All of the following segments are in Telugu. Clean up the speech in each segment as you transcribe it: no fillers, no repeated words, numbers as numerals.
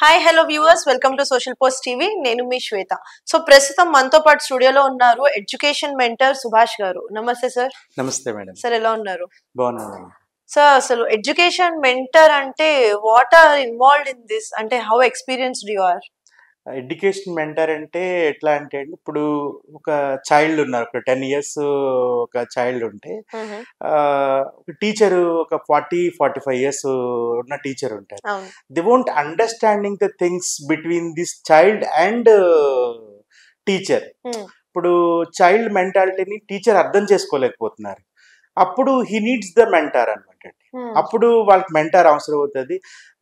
Hi hello viewers, welcome to social post TV. నేను మీ శ్వేత. సో ప్రస్తుతం మనతో పాటు స్టూడియోలో ఉన్నారు ఎడ్యుకేషన్ మెంటర్ సుభాష్ గారు. నమస్తే సార్. నమస్తే మేడం. సార్ ఎలా ఉన్నారు? బాగున్నాను. సార్ అసలు ఎడ్యుకేషన్ మెంటర్ అంటే what are involved in this, అంటే how experienced you are? Education mentor అంటే ఎట్లా అంటే అండి, ఇప్పుడు ఒక చైల్డ్ ఉన్నారు, ఒక 10 years ఒక చైల్డ్ ఉంటే ఒక టీచర్ ఒక 40-45 years ఉన్న టీచర్ ఉంటారు. They won't understanding the things between this child and teacher. ఇప్పుడు చైల్డ్ మెంటాలిటీని టీచర్ అర్థం చేసుకోలేకపోతున్నారు. అప్పుడు హీ నీడ్స్ ద మెంటార్ అనమాట. అప్పుడు వాళ్ళకి మెంటార్ అవసరం అవుతుంది.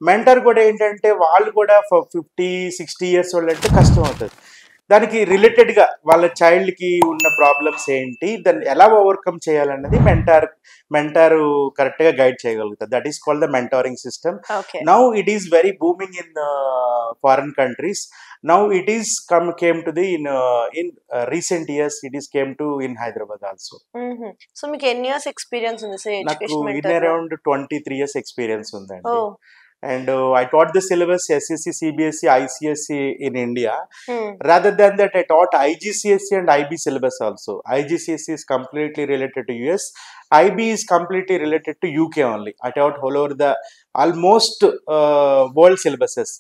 మెంటార్ కూడా ఏంటంటే వాళ్ళు కూడా 50-60 years వాళ్ళు అంటే కష్టం అవుతుంది. దానికి రిలేటెడ్గా వాళ్ళ చైల్డ్కి ఉన్న ప్రాబ్లమ్స్ ఏంటి, దాన్ని ఎలా ఓవర్కమ్ చేయాలన్నది మెంటార్ కరెక్ట్గా గైడ్ చేయగలుగుతారు. That is called the mentoring system. Now it is very booming in foreign countries. Now it is came to the in recent years it is came to in Hyderabad also. So మీకు ఎన్ని years experience ఉంది సార్ ఎడ్యుకేషన్ మెంటర్? మెంటర్? నాకు around 23 years experience ఉందండి. And I taught the syllabus SSC, CBSE, ICSE in India. Rather than that, I taught IGCSE and IB syllabus also. IGCSE is completely related to US. IB is completely related to UK only. I taught all over the almost world syllabuses.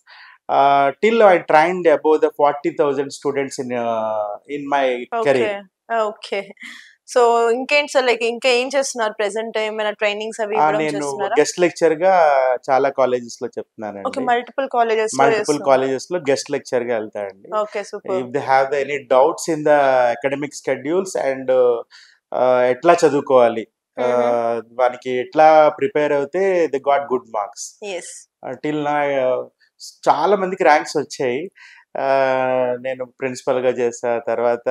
Till I trained above the 40,000 students in my career. Okay. So ఇంకేంటి సార్, లైక్ ఇంకా ఏం చేస్తున్నారు ప్రెసెంట్? ఏమైనా ట్రైనింగ్స్ అవి ఇవ్వడం చేస్తున్నారా? నేను గెస్ట్ లెక్చర్ గా చాలా కాలేజెస్ లో చెప్తున్నానండి. ఓకే, మల్టిపుల్ కాలేజెస్ లో గెస్ట్ లెక్చర్ గా వెళ్తానండి. Okay, super. If they have any doubts in the academic schedules and ఎట్లా చదువుకోవాలి, వానికి ఎట్లా ప్రిపేర్ అవుతే they got good marks. Till నా చాలా మందికి ర్యాంక్స్ వచ్చాయి. నేను ప్రిన్సిపల్గా చేసా, తర్వాత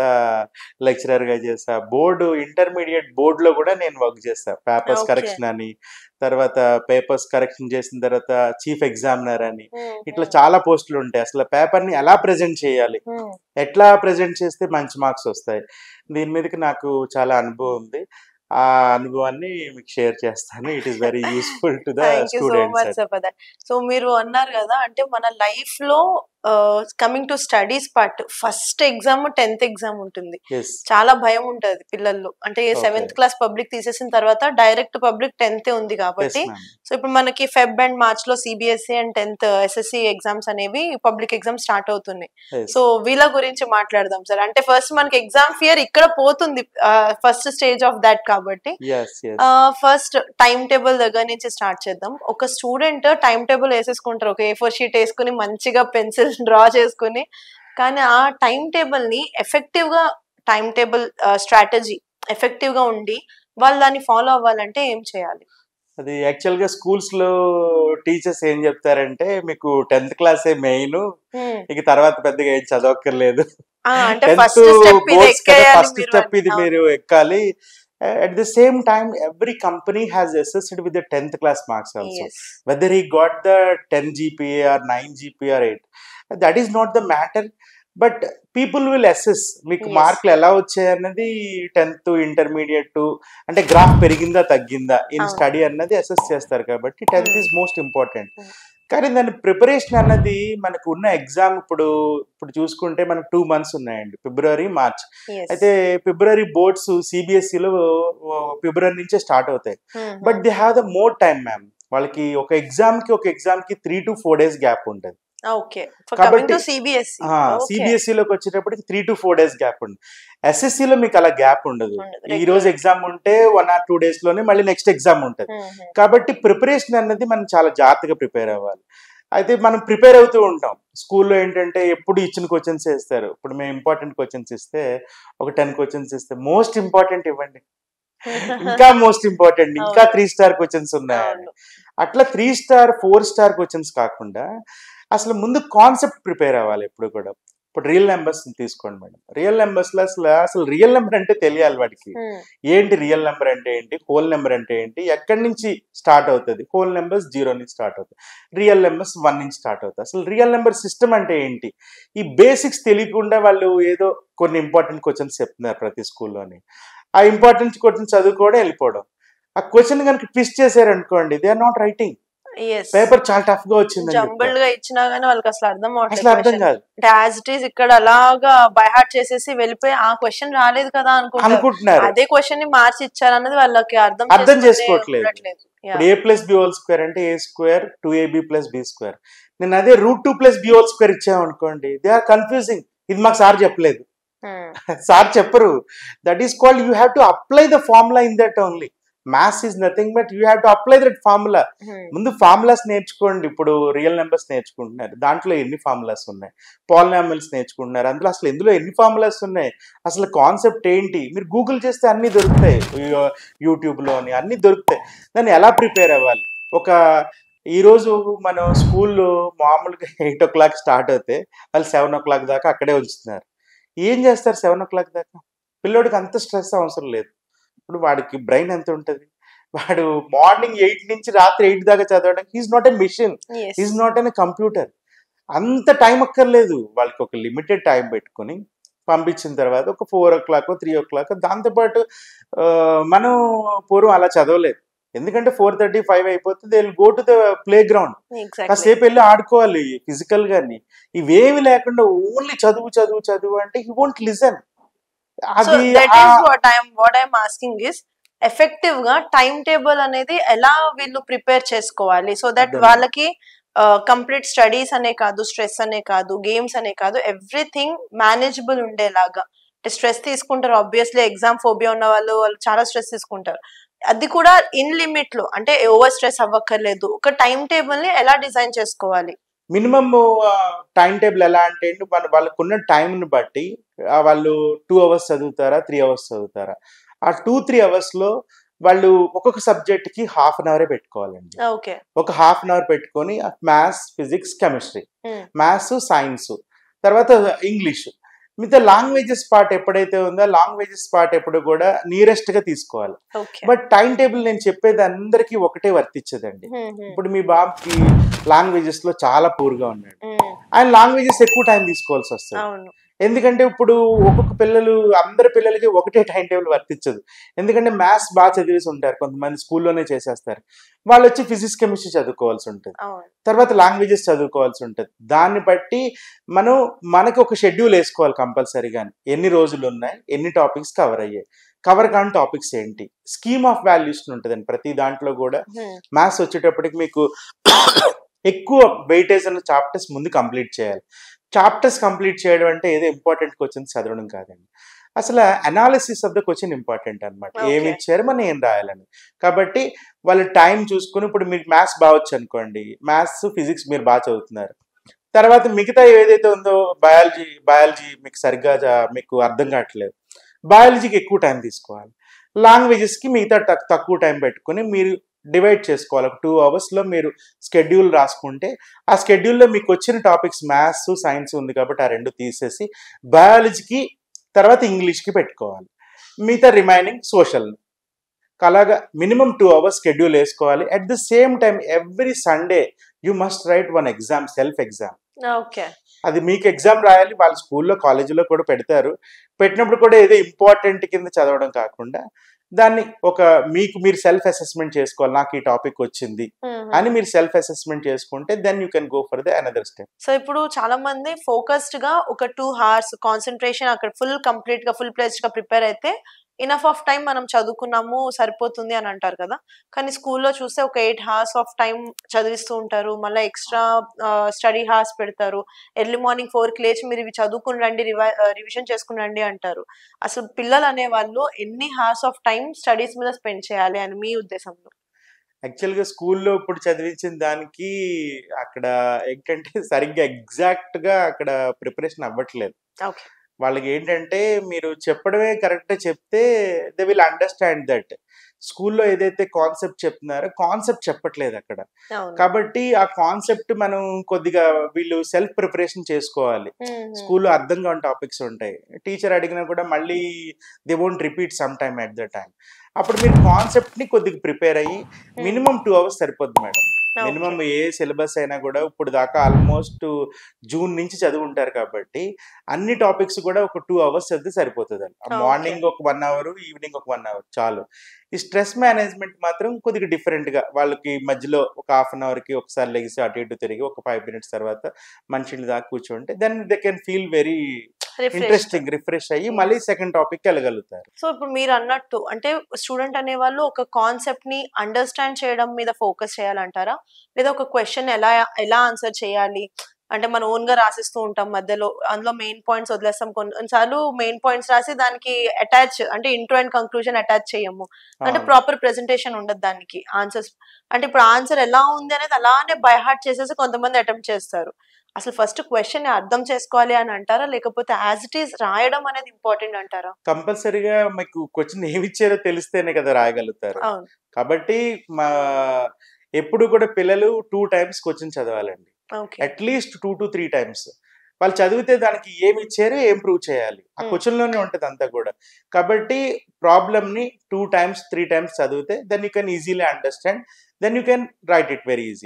లెక్చరర్గా చేసా, ఇంటర్మీడియట్ బోర్డులో కూడా నేను వర్క్ చేస్తా. పేపర్స్ కరెక్షన్ అని, తర్వాత పేపర్స్ కరెక్షన్ చేసిన తర్వాత చీఫ్ ఎగ్జామినర్ అని, ఇట్లా చాలా పోస్టులు ఉంటాయి. అసలు పేపర్ని ఎలా ప్రజెంట్ చేయాలి, ఎట్లా ప్రజెంట్ చేస్తే మంచి మార్క్స్ వస్తాయి, దీని మీదకి నాకు చాలా అనుభవం ఉంది. ఆ అనుభవాన్ని మీకు షేర్ చేస్తాను. It is very useful to the students. So మీరు అన్నారు కదా, అంటే మన లైఫ్ లో coming to studies part, first exam 10th exam ఉంటుంది. చాలా భయం ఉంటది పిల్లల్లో. అంటే 7th క్లాస్ పబ్లిక్ తీసేసిన తర్వాత డైరెక్ట్ పబ్లిక్ 10th ఉంది కాబట్టి. సో ఇప్పుడు మనకి ఫెబ్ అండ్ మార్చ్ లో CBSE and 10th SSC exams అనేవి పబ్లిక్ ఎగ్జామ్ స్టార్ట్ అవుతున్నాయి. సో వీళ్ళ గురించి మాట్లాడదాం సార్. అంటే ఫస్ట్ మనకి ఎగ్జామ్ ఫియర్ ఇక్కడ పోతుంది, ఫస్ట్ స్టేజ్ ఆఫ్ దాట్ కాబట్టి ఫస్ట్ టైం టేబుల్ దగ్గర నుంచి స్టార్ట్ చేద్దాం. ఒక స్టూడెంట్ టైం టేబుల్ వేసేసుకుంటారు, ఒక A4 షీట్ వేసుకుని మంచిగా పెన్సిల్ డ్రా చేసుకుని, కానీ ఆ టైం టేబుల్ ని ఎఫెక్టివ్ గా, టైం టేబుల్ స్ట్రాటజీ ఎఫెక్టివ్ గా ఉండి వాళ్ళు దాన్ని ఫాలో అవ్వాలంటే ఏం చేయాలి? అది యాక్చువల్ గా స్కూల్స్ లో టీచర్స్ ఏం చెప్తారంటే, మీకు 10th క్లాసే మెయిన్, ఇక తర్వాత పెద్దగా ఏం చదవక్కర్లేదు, ఫస్ట్ స్టెప్ ఇది మీరు ఎక్కాలి. At the same time, every company has assessed with the 10th class marks also. Whether he got the 10 GPA or 9 GPA or 8, that is not the matter. But people will assess మీకు మార్కులు ఎలా వచ్చాయన్నది 10th ఇంటర్మీడియట్ అంటే గ్రాఫ్ పెరిగిందా తగ్గిందా ఇన్ స్టడీ అన్నది అసెస్ చేస్తారు. కాబట్టి 10th ఈజ్ మోస్ట్ ఇంపార్టెంట్. కానీ దాని ప్రిపరేషన్ అన్నది మనకు ఉన్న ఎగ్జామ్ ఇప్పుడు చూసుకుంటే మనకు 2 months ఉన్నాయండి, ఫిబ్రవరి మార్చ్. అయితే ఫిబ్రవరి బోర్డ్స్ సిబిఎస్ఈలో ఫిబ్రవరి నుంచే స్టార్ట్ అవుతాయి. But they have the more time ma'am. వాళ్ళకి ఒక ఎగ్జామ్ కి 3 to 4 days గ్యాప్ ఉంటుంది. కాబట్టి సిబిఎస్ఈలోకి వచ్చేటప్పటికి 3 to 4 days గ్యాప్ ఉంది. ఎస్ఎస్సిలో మీకు అలా గ్యాప్ ఉండదు. ఈ రోజు ఎగ్జామ్ ఉంటే 1 or 2 days లోనే మళ్ళీ నెక్స్ట్ ఎగ్జామ్ ఉంటుంది. కాబట్టి ప్రిపరేషన్ అన్నది మనం చాలా జాగ్రత్తగా ప్రిపేర్ అవ్వాలి. అయితే మనం ప్రిపేర్ అవుతూ ఉంటాం. స్కూల్లో ఏంటంటే ఎప్పుడు ఇచ్చిన క్వశ్చన్స్ ఇస్తారు. ఇప్పుడు మేము ఇంపార్టెంట్ క్వశ్చన్స్ ఇస్తే ఒక 10 questions ఇస్తే మోస్ట్ ఇంపార్టెంట్ ఇవ్వండి, ఇంకా మోస్ట్ ఇంపార్టెంట్, ఇంకా 3 star క్వశ్చన్స్ ఉన్నాయని. అట్లా 3 star 4 star క్వశ్చన్స్ కాకుండా అసలు ముందు కాన్సెప్ట్ ప్రిపేర్ అవ్వాలి ఎప్పుడు కూడా. ఇప్పుడు రియల్ నెంబర్స్ తీసుకోండి మేడం. రియల్ నెంబర్స్ లో అసలు రియల్ నెంబర్ అంటే తెలియాలి వాడికి. ఏంటి రియల్ నెంబర్ అంటే ఏంటి, హోల్ నెంబర్ అంటే ఏంటి, ఎక్కడి నుంచి స్టార్ట్ అవుతుంది. హోల్ నెంబర్స్ 0 నుంచి స్టార్ట్ అవుతాయి, రియల్ నెంబర్స్ 1 నుంచి స్టార్ట్ అవుతాయి. అసలు రియల్ నెంబర్ సిస్టమ్ అంటే ఏంటి, ఈ బేసిక్స్ తెలియకుండా వాళ్ళు ఏదో కొన్ని ఇంపార్టెంట్ క్వశ్చన్స్ చెప్తున్నారు ప్రతి స్కూల్లోని. ఆ ఇంపార్టెంట్ క్వశ్చన్ చదువుకోవడం, వెళ్ళిపోవడం. ఆ క్వశ్చన్ కనుక ట్విస్ట్ చేశారు అనుకోండి, they are not writing. Paper చాలా టఫ్ గా వచ్చింది, జంబుల్డ్ గా ఇచ్చినా గానీ వాళ్ళకి అసలు అర్థం అసలు అర్థం కాదు. అంటే యాజ్ ఇట్ ఈస్ ఇక్కడ అలాగా బై హార్ట్ చేసేసి వెళ్ళిపోయి ఆ క్వశ్చన్ రాలేదు కదా అనుకుంటున్నారు, అదే క్వశ్చన్ ని మార్చి ఇచ్చారు అన్నది వాళ్ళకి అర్థం చేసుకోవట్లేదు. ఇప్పుడు a+b² అంటే a² 2ab+b². నేను అదే √2+b² ఇచ్చామనుకోండి, దే ఆర్ కన్ఫ్యూజింగ్. ఇది మాకు సార్ చెప్పలేదు, సార్ చెప్పరు. That is called you have to apply the formula in that only. Maths is nothing but you have to apply that formula. ముందు ఫార్ములాస్ నేర్చుకోండి. ఇప్పుడు రియల్ నెంబర్స్ నేర్చుకుంటున్నారు, దాంట్లో ఎన్ని ఫార్ములాస్ ఉన్నాయి. పాలినామియల్స్ నేర్చుకుంటున్నారు, అందులో అసలు ఎందులో ఎన్ని ఫార్ములాస్ ఉన్నాయి, అసలు కాన్సెప్ట్ ఏంటి, మీరు గూగుల్ చేస్తే అన్ని దొరుకుతాయి, యూట్యూబ్లోని అన్ని దొరుకుతాయి. దాన్ని ఎలా ప్రిపేర్ అవ్వాలి. ఈరోజు మనం స్కూల్లో మామూలుగా 8 o'clock స్టార్ట్ అవుతే వాళ్ళు 7 o'clock దాకా అక్కడే ఉంచుతున్నారు. ఏం చేస్తారు 7 o'clock దాకా? పిల్లోడికి అంత స్ట్రెస్ అవసరం లేదు. ఇప్పుడు వాడికి బ్రెయిన్ ఎంత ఉంటుంది, వాడు మార్నింగ్ 8 నుంచి రాత్రి 8 దాకా చదవడానికి he's not a machine, he's not an computer. అంత టైం అక్కర్లేదు. వాళ్ళకి ఒక లిమిటెడ్ టైం పెట్టుకొని పంపించిన తర్వాత ఒక 4 o'clock 3 o'clock. దాంతోపాటు మనం పూర్వం అలా చదవలేదు, ఎందుకంటే 4:30 5 అయిపోతే they will go to the play ground. కాసేపు వెళ్ళి ఆడుకోవాలి ఫిజికల్ గాని. ఇవేమి లేకుండా ఓన్లీ చదువు చదువు చదువు అంటే హీ వోంట్ లిసన్. ఎఫెక్టివ్ గా టైం టేబుల్ అనేది ఎలా వీళ్ళు ప్రిపేర్ చేసుకోవాలి, సో దట్ వాళ్ళకి కంప్లీట్ స్టడీస్ అనే కాదు, స్ట్రెస్ అనే కాదు, గేమ్స్ అనే కాదు, ఎవ్రీథింగ్ మేనేజబుల్ ఉండేలాగా. స్ట్రెస్ తీసుకుంటారు ఆబ్వియస్లీ, ఎగ్జామ్ ఫోబియా ఉన్న వాళ్ళు చాలా స్ట్రెస్ తీసుకుంటారు. అది కూడా ఇన్ లిమిట్ లో, అంటే ఓవర్ స్ట్రెస్ అవ్వక్కర్లేదు. ఒక టైం టేబుల్ ని ఎలా డిజైన్ చేసుకోవాలి? మినిమం టైం టేబుల్ ఎలా అంటే వాళ్ళకున్న టైంని బట్టి వాళ్ళు 2 hours చదువుతారా 3 hours చదువుతారా. ఆ 2-3 hours లో వాళ్ళు ఒక్కొక్క సబ్జెక్ట్ కి 1/2 an hour పెట్టుకోవాలండి. ఒక 1/2 an hour పెట్టుకొని maths, physics, chemistry, maths, science, తర్వాత ఇంగ్లీష్. మిగతా లాంగ్వేజెస్ పార్ట్ ఎప్పుడైతే ఉందో లాంగ్వేజెస్ పార్ట్ ఎప్పుడు కూడా నియరెస్ట్ గా తీసుకోవాలి. బట్ టైం టేబుల్ నేను చెప్పేది అందరికీ ఒకటే వర్తించదండి. ఇప్పుడు మీ బాబుకి లాంగ్వేజెస్ లో చాలా పూర్గా ఉన్నాడు, ఆయన లాంగ్వేజెస్ ఎక్కువ టైం తీసుకోవాల్సి వస్తుంది. ఎందుకంటే ఇప్పుడు ఒక్కొక్క అందరి పిల్లలకి ఒకటే టైం టేబుల్ వర్తించదు. ఎందుకంటే మ్యాథ్స్ బాగా చదివేసి ఉంటారు, కొంతమంది స్కూల్లోనే చేసేస్తారు. వాళ్ళు వచ్చి ఫిజిక్స్, కెమిస్ట్రీ చదువుకోవాల్సి ఉంటుంది, తర్వాత లాంగ్వేజెస్ చదువుకోవాల్సి ఉంటుంది. దాన్ని బట్టి మనకి ఒక షెడ్యూల్ వేసుకోవాలి కంపల్సరీగా. ఎన్ని రోజులు ఉన్నాయి, ఎన్ని టాపిక్స్ కవర్ అయ్యాయి, కవర్ కాని టాపిక్స్ ఏంటి, స్కీమ్ ఆఫ్ వాల్యూస్ ఉంటుందండి ప్రతి దాంట్లో కూడా. మ్యాథ్స్ వచ్చేటప్పటికి మీకు ఎక్కువ వెయిటేజ్ అన్న చాప్టర్స్ ముందు కంప్లీట్ చేయాలి. చాప్టర్స్ కంప్లీట్ చేయడం అంటే ఏదో ఇంపార్టెంట్ క్వశ్చన్ చదవడం కాదండి, అసలు analysis of the question important అనమాట. ఏమి ఇచ్చారు, మనం ఏం రాయాలని. కాబట్టి వాళ్ళు టైం చూసుకుని, ఇప్పుడు మీకు మ్యాథ్స్ బాగా వచ్చు అనుకోండి, మ్యాథ్స్, ఫిజిక్స్ మీరు బాగా చదువుతున్నారు, తర్వాత మిగతా ఏదైతే ఉందో బయాలజీ మీకు సరిగ్గా మీకు అర్థం కావట్లేదు, బయాలజీకి ఎక్కువ టైం తీసుకోవాలి. లాంగ్వేజెస్కి మిగతా తక్కువ టైం పెట్టుకుని మీరు డివైడ్ చేసుకోవాలి. 2 hours లో మీరు స్కెడ్యూల్ రాసుకుంటే ఆ స్కెడ్యూల్లో మీకు వచ్చిన టాపిక్స్ మ్యాథ్స్, సైన్స్ ఉంది కాబట్టి ఆ 2 తీసేసి బయాలజీకి తర్వాత ఇంగ్లీష్కి పెట్టుకోవాలి. మిగతా రిమైనింగ్ సోషల్. అలాగా మినిమం 2 hours స్కెడ్యూల్ వేసుకోవాలి. At the same time every Sunday you must right 1 exam, self exam. అది మీకు ఎగ్జామ్ రాయాలి, వాళ్ళ స్కూల్లో కాలేజీలో కూడా పెడతారు. పెట్టినప్పుడు కూడా ఏదో ఇంపార్టెంట్ కింద చదవడం కాకుండా దాన్ని మీరు సెల్ఫ్ అసెస్మెంట్ చేసుకోవాలి. నాకు ఈ టాపిక్ వచ్చింది అని మీరు సెల్ఫ్ అసెస్మెంట్ చేసుకుంటే then you can go for the another step. So ఇప్పుడు చాలా మంది ఫోకస్డ్ గా ఒక 2 hours కాన్సన్ట్రేషన్ అక్కడ కంప్లీట్ గా ఫుల్ ప్లేస్డ్ గా ప్రిపేర్ అయితే ఇనఫ్ ఆఫ్ టైం మనం చదువుకున్నాము సరిపోతుంది అని అంటారు కదా. కానీ స్కూల్లో చూస్తే ఒక 8 hours ఆఫ్ టైం చదివిస్తూ ఉంటారు, మళ్ళీ ఎక్స్ట్రా స్టడీ హార్స్ పెడతారు. ఎర్లీ మార్నింగ్ 4కి లేచి మీరు ఇవి చదువుకుని రండి, రివిజన్ చేసుకుని రండి అంటారు. అసలు పిల్లలు అనే వాళ్ళు ఎన్ని hours ఆఫ్ టైం స్టడీస్ మీద స్పెండ్ చేయాలి అని మీ ఉద్దేశంలో? యాక్చువల్గా స్కూల్లో ఇప్పుడు చదివించిన దానికి అక్కడ ఏంటంటే సరిగ్గా ఎగ్జాక్ట్ గా అక్కడ ప్రిపరేషన్ అవ్వట్లేదు. వాళ్ళకి ఏంటంటే మీరు చెప్పడమే కరెక్ట్గా చెప్తే దే విల్ అండర్స్టాండ్ దట్. స్కూల్లో ఏదైతే కాన్సెప్ట్ చెప్తున్నారో కాన్సెప్ట్ చెప్పట్లేదు అక్కడ. కాబట్టి ఆ కాన్సెప్ట్ మనం కొద్దిగా వీళ్ళు సెల్ఫ్ ప్రిపరేషన్ చేసుకోవాలి. స్కూల్లో అర్థం కాని టాపిక్స్ ఉంటాయి, టీచర్ అడిగినా కూడా మళ్ళీ they won't repeat some time at the time. అప్పుడు మీరు కాన్సెప్ట్ ని కొద్దిగా ప్రిపేర్ అయ్యి మినిమం 2 hours సరిపోద్ది మేడం. మినిమం ఏ సిలబస్ అయినా కూడా ఇప్పుడు దాకా ఆల్మోస్ట్ జూన్ నుంచి చదువుంటారు కాబట్టి అన్ని టాపిక్స్ కూడా ఒక 2 hours చదివితే సరిపోతుంది. మార్నింగ్ ఒక 1 hour, ఈవినింగ్ ఒక 1 hour చాలు. ఈ స్ట్రెస్ మేనేజ్మెంట్ మాత్రం కొద్దిగా డిఫరెంట్ గా వాళ్ళకి మధ్యలో ఒక హాఫ్ అన్ అవర్ కి ఒకసారి లెగిసి అటు ఇటు తిరిగి ఒక 5 minutes తర్వాత మంచినీళ్ళు దాకా కూర్చుంటే then they can feel very interesting, refresh అయ్యి మళ్ళీ సెకండ్ టాపిక్ వెళ్ళగలుగుతారు. సో ఇప్పుడు మీరు అన్నట్టు అంటే స్టూడెంట్ అనే వాళ్ళు ఒక కాన్సెప్ట్ ని అండర్స్టాండ్ చేయడం మీద ఫోకస్ చేయాలంటారా, లేదా ఒక క్వశ్చన్ ఎలా ఆన్సర్ చేయాలి అంటే మనం ఓన్ గా రాసిస్తూ ఉంటాం మధ్యలో, అందులో మెయిన్ పాయింట్స్ వదిలేస్తాం, కొన్నిసార్లు మెయిన్ పాయింట్స్ రాసి దానికి అటాచ్ అంటే ఇంట్రో అండ్ కంక్లూజన్ అటాచ్ చేయము, అంటే ప్రాపర్ ప్రెజెంటేషన్ ఉండదు దానికి ఆన్సర్స్. అంటే ఇప్పుడు ఆన్సర్ ఎలా ఉంది అనేది అలానే బై హార్ట్ చేసేసి కొంతమంది అటెంప్ట్ చేస్తారు. అసలు ఫస్ట్ క్వశ్చన్ అర్థం చేసుకోవాలి అని అంటారా, లేకపోతే యాజ్ ఇట్ ఈస్ రాయడం అనేది ఇంపార్టెంట్ అంటారా? కంపల్సరీగా మీకు క్వశ్చన్ ఏమి ఇచ్చారో తెలిస్తేనే కదా రాయగలుగుతారు. కాబట్టి ఎప్పుడు కూడా పిల్లలు 2 times question చదవాలండి, at least 2 to 3 times. వాళ్ళు చదివితే దానికి ఏమి ఇచ్చారు, ఏం ప్రూవ్ చేయాలి, ఆ క్వశ్చన్ లోనే ఉంటది అంతా కూడా. కాబట్టి ప్రాబ్లమ్ ని 2 times 3 times చదివితే then you can easily understand, then you can write it very easy.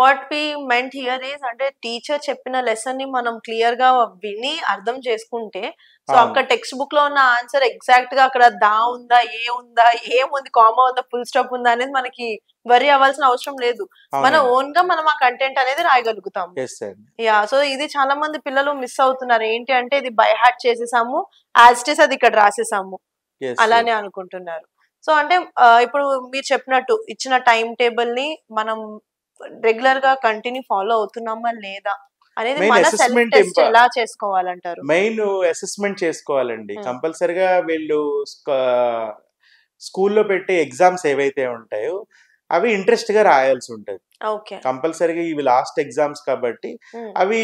What we meant here is అంటే టీచర్ చెప్పిన లెసన్ ని మనం క్లియర్ గా విని అర్థం చేసుకుంటే, సో అక్కడ టెక్స్ట్ బుక్ లో ఉన్న ఆన్సర్ ఎగ్జాక్ట్ గా అక్కడ దా ఉందా, ఏ ఉందా, ఏముంది, కామా ఉందా, ఫుల్ స్టాప్ ఉందా అనేది మనకి వరి అవ్వాల్సిన అవసరం లేదు. మన ఓన్ గా మనం ఆ కంటెంట్ అనేది రాయగలుగుతాం. సో ఇది చాలా మంది పిల్లలు మిస్ అవుతున్నారు. ఏంటి అంటే ఇది బై హార్ట్ చేసేసాము, యాజ్ ఇట్ ఈస్ అది ఇక్కడ రాసేసాము అలానే అనుకుంటున్నారు. సో అంటే ఇప్పుడు మీరు చెప్పినట్టు ఇచ్చిన టైం టేబుల్ ని మనం రెగ్యులర్ గా కంటిన్యూ ఫాలో అవుతున్నామా లేదా అనేది మన సెల్ఫ్ టెస్ట్ ఎలా చేసుకోవాలంటారు? మెయిన్ అసెస్మెంట్ చేసుకోవాలండి. కంపల్సరిగా వీళ్ళు స్కూల్లో పెట్టే ఎగ్జామ్స్ ఏవైతే ఉంటాయో అవి ఇంట్రెస్ట్ గా రాయాల్సి ఉంటది. కంపల్సరీగా ఇవి లాస్ట్ ఎగ్జామ్స్ కాబట్టి అవి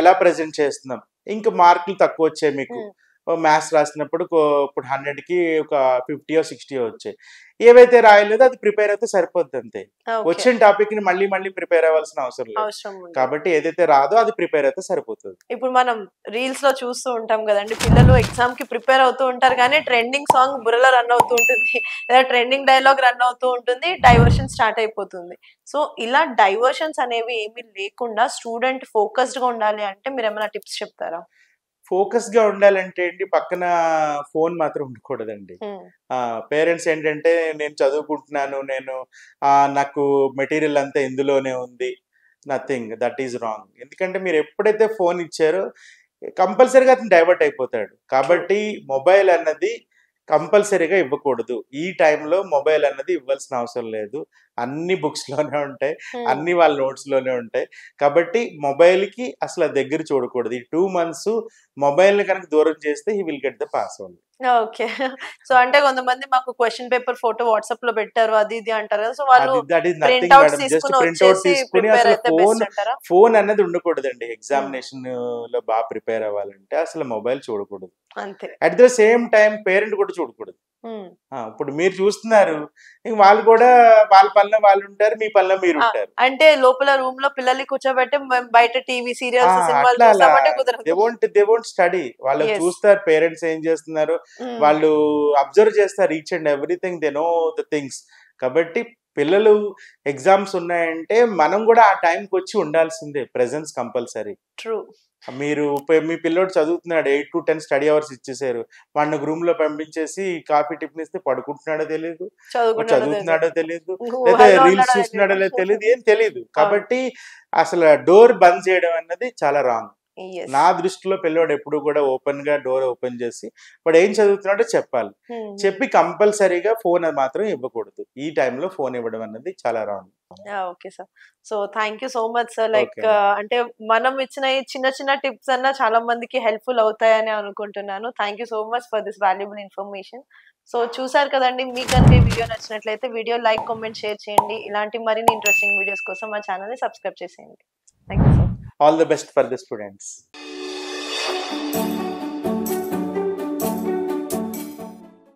ఎలా ప్రెజెంట్ చేస్తున్నాం, ఇంకా మార్కులు తక్కువ వచ్చాయి మీకు మ్యాథ్స్ రాసినప్పుడు ఇప్పుడు 100కి ఒక 50 or 60 వచ్చాయి, ఏవైతే రాయలేదో అది ప్రిపేర్ అయితే సరిపోద్ది అంతే. వచ్చిన టాపిక్ ని మళ్ళీ మళ్ళీ ప్రిపేర్ అవ్వాల్సిన అవసరం లేదు. కాబట్టి ఏదైతే రాదో అది ప్రిపేర్ అయితే సరిపోతుంది. ఇప్పుడు మనం రీల్స్ లో చూస్తూ ఉంటాం కదండి, పిల్లలు ఎగ్జామ్ కి ప్రిపేర్ అవుతూ ఉంటారు కానీ ట్రెండింగ్ సాంగ్ బుర్రలో రన్ అవుతూ ఉంటుంది, లేదా ట్రెండింగ్ డైలాగ్ రన్ అవుతూ ఉంటుంది, డైవర్షన్ స్టార్ట్ అయిపోతుంది. సో ఇలా డైవర్షన్స్ అనేవి ఏమీ లేకుండా స్టూడెంట్ ఫోకస్డ్ గా ఉండాలి అంటే మీరు ఏమైనా టిప్స్ చెప్తారా? ఫోకస్ గా ఉండాలంటే ఏంటి, పక్కన ఫోన్ మాత్రం ఉండకూడదండి. పేరెంట్స్ ఏంటంటే నేను చదువుకుంటున్నాను, నాకు మెటీరియల్ అంతా ఇందులోనే ఉంది, నథింగ్, దట్ ఈజ్ రాంగ్. ఎందుకంటే మీరు ఎప్పుడైతే ఫోన్ ఇచ్చారో కంపల్సరీగా అతను డైవర్ట్ అయిపోతాడు. కాబట్టి మొబైల్ అన్నది కంపల్సరీగా ఇవ్వకూడదు. ఈ టైంలో మొబైల్ అన్నది ఇవ్వాల్సిన అవసరం లేదు. అన్ని బుక్స్ లోనే ఉంటాయి, అన్ని వాళ్ళ నోట్స్ లోనే ఉంటాయి. కాబట్టి మొబైల్ కి అసలు దగ్గర చూడకూడదు. ఈ 2 months మొబైల్ ని కనుక దూరం చేస్తే he will get the pass only. Okay. So అంటే కొంతమంది మాకు క్వశ్చన్ పేపర్ ఫోటో వాట్సాప్ లో పెట్టారు అది ఇది అంటారు కదా, సో వాళ్ళు ప్రింట్ అవుట్ తీసుకుని అసలు ఫోన్ అన్నది ఉండకూడదండి. ఎగ్జామినేషన్ లో బాగా ప్రిపేర్ అవ్వాలంటే అసలు మొబైల్ చూడకూడదు. At the same time parent కూడా చూడకూడదు. ఇప్పుడు మీరు చూస్తున్నారు, వాళ్ళు కూడా వాళ్ళ పనిలో వాళ్ళు ఉంటారు, మీ పనిలో మీరు ఉంటారు. అంటే లోపల రూమ్ లో పిల్లల్ని కూర్చోబెట్టి బయట TV serials they won't study. వాళ్ళు చూస్తారు పేరెంట్స్ ఏం చేస్తున్నారు, వాళ్ళు అబ్జర్వ్ చేస్తారు each and everything, they know the things. కాబట్టి పిల్లలు ఎగ్జామ్స్ ఉన్నాయంటే మనం కూడా ఆ టైంకి వచ్చి ఉండాల్సిందే, ప్రెజెన్స్ కంపల్సరీ. ట్రూ. మీరు మీ పిల్లోడు చదువుతున్నాడు, 8 to 10 స్టడీ అవర్స్ ఇచ్చేసారు, వాడిని రూమ్ లో పంపించేసి కాఫీ టిఫిన్ ఇస్తే పడుకుంటున్నాడో తెలియదు, చదువుతున్నాడో తెలియదు, లేదా రీల్స్ చూస్తున్నాడో లేదో తెలియదు, ఏం తెలియదు. కాబట్టి అసలు డోర్ బంద్ చేయడం అన్నది చాలా రాంగ్. నా దృష్టిలో పిల్లోడు ఎప్పుడు కూడా ఓపెన్ గా డోర్ ఓపెన్ చేసి వాడు ఏం చదువుతున్నాడో చెప్పాలి. చెప్పి కంపల్సరీగా ఫోన్ మాత్రం ఇవ్వకూడదు. ఈ టైంలో ఫోన్ ఇవ్వడం అన్నది చాలా wrong. Okay sir. So thank you so much sir. Like అంటే మనం ఇచ్చిన ఈ చిన్న చిన్న టిప్స్ అన్నా చాలా మందికి హెల్ప్ఫుల్ అవుతాయని అనుకుంటున్నాను. Thank you so much for this valuable information. So చూసారు కదండి, మీకు కనుక ఈ వీడియో నచ్చినట్లయితే వీడియో లైక్, కామెంట్, షేర్ చేయండి. ఇలాంటి మరిన్ని ఇంట్రెస్టింగ్ వీడియోస్ కోసం మా ఛానల్ ని సబ్స్క్రైబ్ చేసేయండి. Thank you sir. All the best for the students.